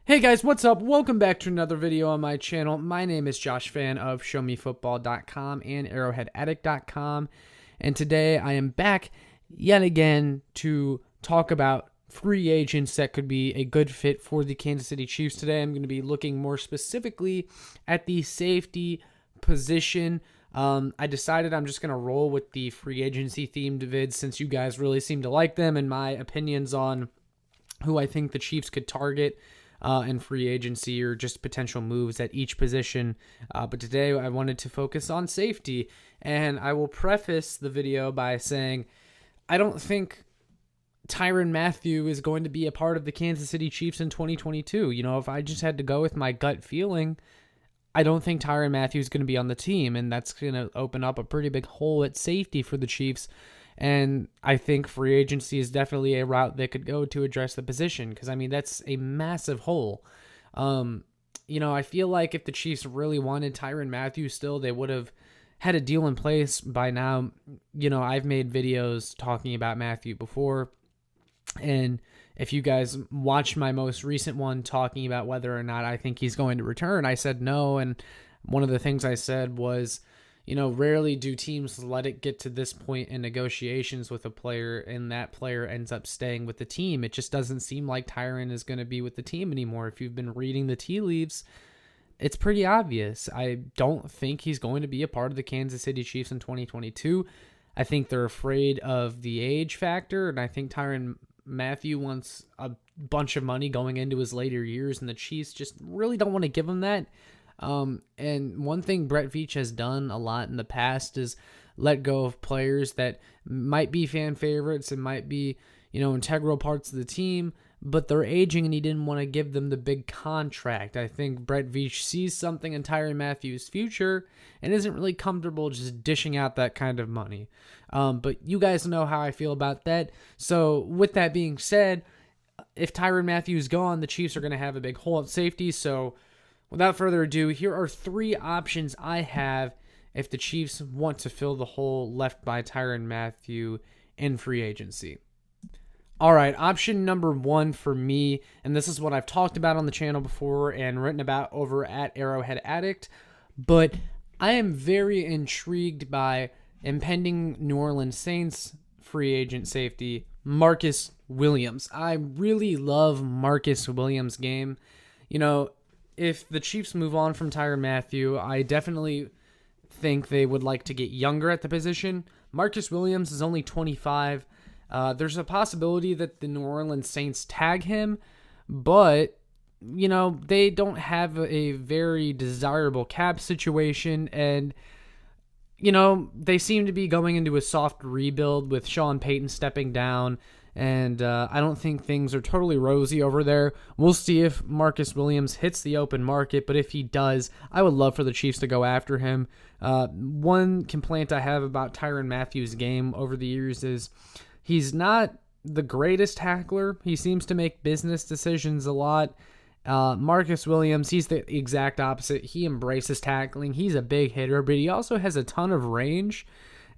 Hey guys, what's up? Welcome back to another video on my channel. My name is Josh Fan of ShowMeFootball.com and ArrowheadAddict.com, and today I am back yet again to talk about free agents that could be a good fit for the Kansas City Chiefs. Today I'm going to be looking more specifically at the safety position. I decided I'm just going to roll with the free agency themed vids since you guys really seem to like them and my opinions on who I think the Chiefs could target in free agency or just potential moves at each position. But today I wanted to focus on safety, and I will preface the video by saying I don't think Tyron Matthews is going to be a part of the Kansas City Chiefs in 2022. You know, if I just had to go with my gut feeling, I don't think Tyron Matthews is going to be on the team, and that's going to open up a pretty big hole at safety for the Chiefs. And I think free agency is definitely a route they could go to address the position because, I mean, that's a massive hole. I feel like if the Chiefs really wanted Tyron Matthews still, they would have had a deal in place by now. You know, I've made videos talking about Matthew before, and if you guys watched my most recent one talking about whether or not I think he's going to return, I said no, and one of the things I said was, rarely do teams let it get to this point in negotiations with a player and that player ends up staying with the team. It just doesn't seem like Tyron is going to be with the team anymore. If you've been reading the tea leaves, it's pretty obvious. I don't think he's going to be a part of the Kansas City Chiefs in 2022. I think they're afraid of the age factor, and I think Tyron Matthew wants a bunch of money going into his later years, and the Chiefs just really don't want to give him that. And one thing Brett Veach has done a lot in the past is let go of players that might be fan favorites and might be, integral parts of the team, but they're aging and he didn't want to give them the big contract. I think Brett Veach sees something in Tyron Matthews' future and isn't really comfortable just dishing out that kind of money. But you guys know how I feel about that. So with that being said, if Tyron Matthews is gone, the Chiefs are going to have a big hole at safety. So without further ado, here are three options I have if the Chiefs want to fill the hole left by Tyron Matthew in free agency. All right, option number one for me, and this is what I've talked about on the channel before and written about over at Arrowhead Addict, but I am very intrigued by impending New Orleans Saints free agent safety, Marcus Williams. I really love Marcus Williams' game. If the Chiefs move on from Tyron Matthew, I definitely think they would like to get younger at the position. Marcus Williams is only 25. There's a possibility that the New Orleans Saints tag him, but, they don't have a very desirable cap situation, and, they seem to be going into a soft rebuild with Sean Payton stepping down. And I don't think things are totally rosy over there. We'll see if Marcus Williams hits the open market, but if he does, I would love for the Chiefs to go after him. One complaint I have about Tyron Matthews' game over the years is he's not the greatest tackler. He seems to make business decisions a lot. Marcus Williams, he's the exact opposite. He embraces tackling. He's a big hitter, but he also has a ton of range.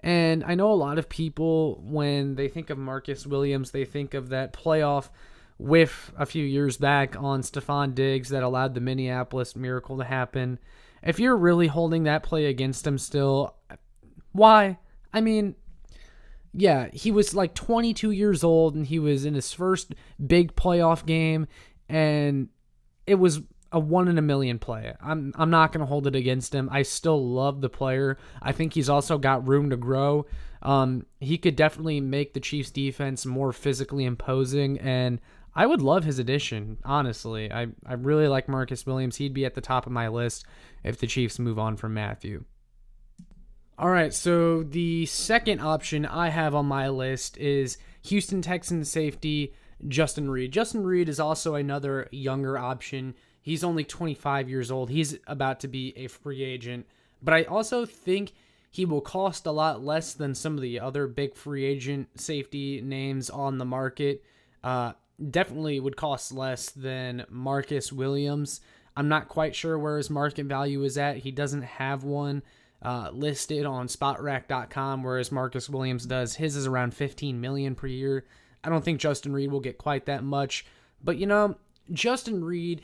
And I know a lot of people, when they think of Marcus Williams, they think of that playoff whiff a few years back on Stephon Diggs that allowed the Minneapolis Miracle to happen. If you're really holding that play against him still, why? I mean, yeah, he was like 22 years old, and he was in his first big playoff game, and it was a 1 in a million play. I'm not going to hold it against him. I still love the player. I think he's also got room to grow. He could definitely make the Chiefs defense more physically imposing, and I would love his addition, honestly. I really like Marcus Williams. He'd be at the top of my list if the Chiefs move on from Matthew. All right, so the second option I have on my list is Houston Texans safety Justin Reid. Justin Reid is also another younger option. He's only 25 years old. He's about to be a free agent. But I also think he will cost a lot less than some of the other big free agent safety names on the market. Definitely would cost less than Marcus Williams. I'm not quite sure where his market value is at. He doesn't have one listed on spotrac.com, whereas Marcus Williams does. His is around $15 million per year. I don't think Justin Reid will get quite that much. But, Justin Reid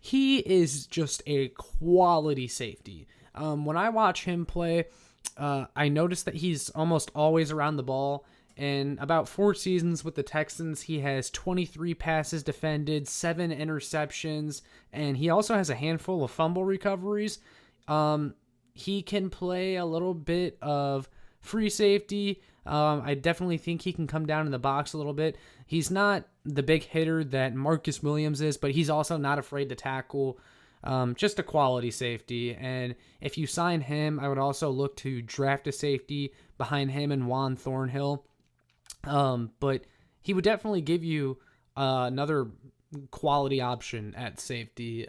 he is just a quality safety. When I watch him play, I notice that he's almost always around the ball. In about 4 seasons with the Texans, he has 23 passes defended, 7 interceptions, and he also has a handful of fumble recoveries. He can play a little bit of free safety. I definitely think he can come down in the box a little bit. He's not the big hitter that Marcus Williams is, but he's also not afraid to tackle. Just a quality safety. And if you sign him, I would also look to draft a safety behind him and Juan Thornhill. But he would definitely give you another quality option at safety.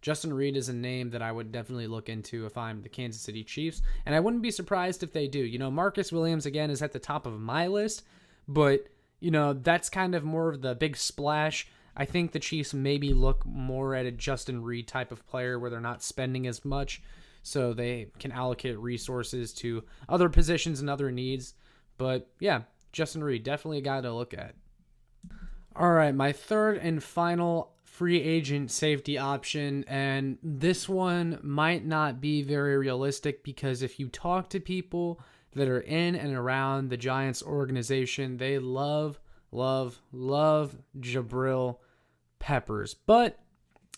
Justin Reed is a name that I would definitely look into if I'm the Kansas City Chiefs, and I wouldn't be surprised if they do. You know, Marcus Williams, again, is at the top of my list, but, you know, that's kind of more of the big splash. I think the Chiefs maybe look more at a Justin Reed type of player where they're not spending as much, so they can allocate resources to other positions and other needs. But, yeah, Justin Reed, definitely a guy to look at. All right, my third and final free agent safety option, and this one might not be very realistic because if you talk to people that are in and around the Giants organization, they love Jabrill Peppers. But,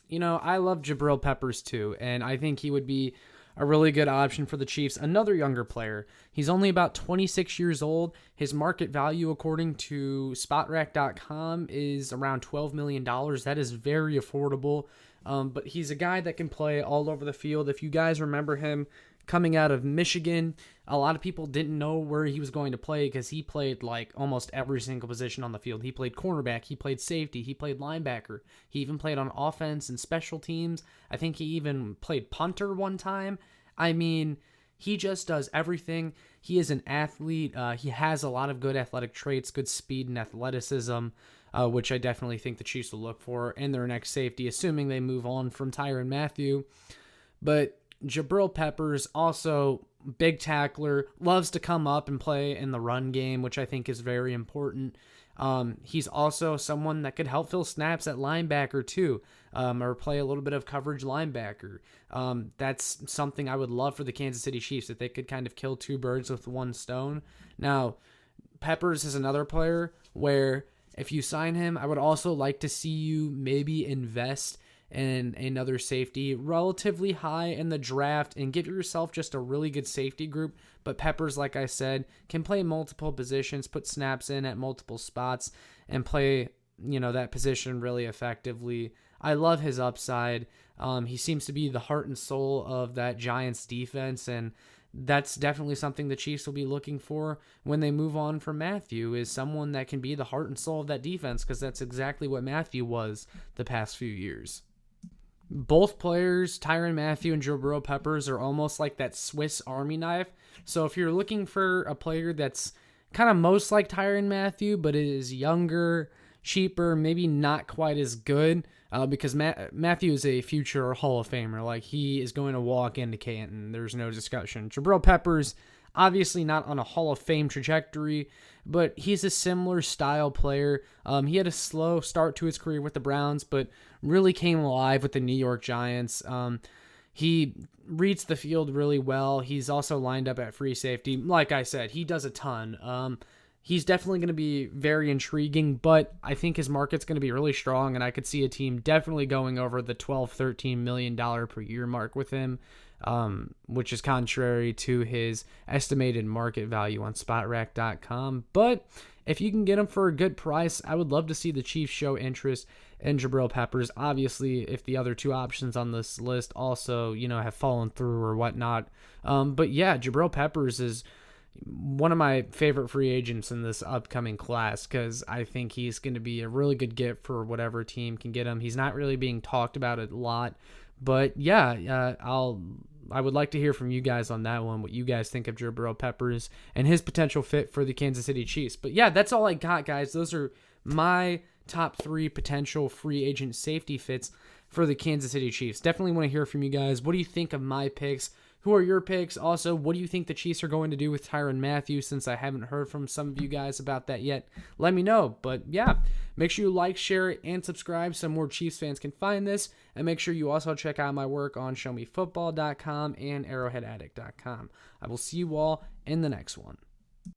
you know, I love Jabrill Peppers too, and I think he would be a really good option for the Chiefs. Another younger player. He's only about 26 years old. His market value, according to SpotRack.com, is around $12 million. That is very affordable. But he's a guy that can play all over the field. If you guys remember him coming out of Michigan, a lot of people didn't know where he was going to play because he played like almost every single position on the field. He played cornerback, he played safety, he played linebacker. He even played on offense and special teams. I think he even played punter one time. I mean, he just does everything. He is an athlete. He has a lot of good athletic traits, good speed and athleticism, which I definitely think the Chiefs will look for in their next safety, assuming they move on from Tyron Matthews. But Jabrill Peppers, also big tackler, loves to come up and play in the run game, which I think is very important. He's also someone that could help fill snaps at linebacker too, or play a little bit of coverage linebacker. That's something I would love for the Kansas City Chiefs, if they could kind of kill 2 birds with 1 stone. Now, Peppers is another player where if you sign him, I would also like to see you maybe invest in another safety relatively high in the draft and give yourself just a really good safety group. But Peppers, like I said, can play multiple positions, put snaps in at multiple spots, and play, you know, that position really effectively. I love his upside. He seems to be the heart and soul of that Giants defense, and that's definitely something the Chiefs will be looking for when they move on from Matthew, is someone that can be the heart and soul of that defense, because that's exactly what Matthew was the past few years. Both players, Tyron Matthews and Jabrill Peppers, are almost like that Swiss Army knife. So if you're looking for a player that's kind of most like Tyron Matthews, but is younger, cheaper, maybe not quite as good, because Matthews is a future Hall of Famer. Like, he is going to walk into Canton. There's no discussion. Jabrill Peppers, obviously not on a Hall of Fame trajectory, but he's a similar style player. He had a slow start to his career with the Browns, but really came alive with the New York Giants. He reads the field really well. He's also lined up at free safety. Like I said, he does a ton. He's definitely going to be very intriguing, but I think his market's going to be really strong, and I could see a team definitely going over the $12-13 million per year mark with him, which is contrary to his estimated market value on SpotRack.com. But if you can get him for a good price, I would love to see the Chiefs show interest in Jabrill Peppers. Obviously, if the other 2 options on this list also, you know, have fallen through or whatnot. But yeah, Jabrill Peppers is one of my favorite free agents in this upcoming class, because I think he's going to be a really good get for whatever team can get him. He's not really being talked about a lot, but yeah, I would like to hear from you guys on that one, what you guys think of Jabrill Peppers and his potential fit for the Kansas City Chiefs. But yeah, that's all I got, guys. Those are my top 3 potential free agent safety fits for the Kansas City Chiefs. Definitely want to hear from you guys. What do you think of my picks? Who are your picks? Also, what do you think the Chiefs are going to do with Tyron Matthews, since I haven't heard from some of you guys about that yet? Let me know. But yeah, make sure you like, share, and subscribe so more Chiefs fans can find this. And make sure you also check out my work on showmefootball.com and arrowheadaddict.com. I will see you all in the next one.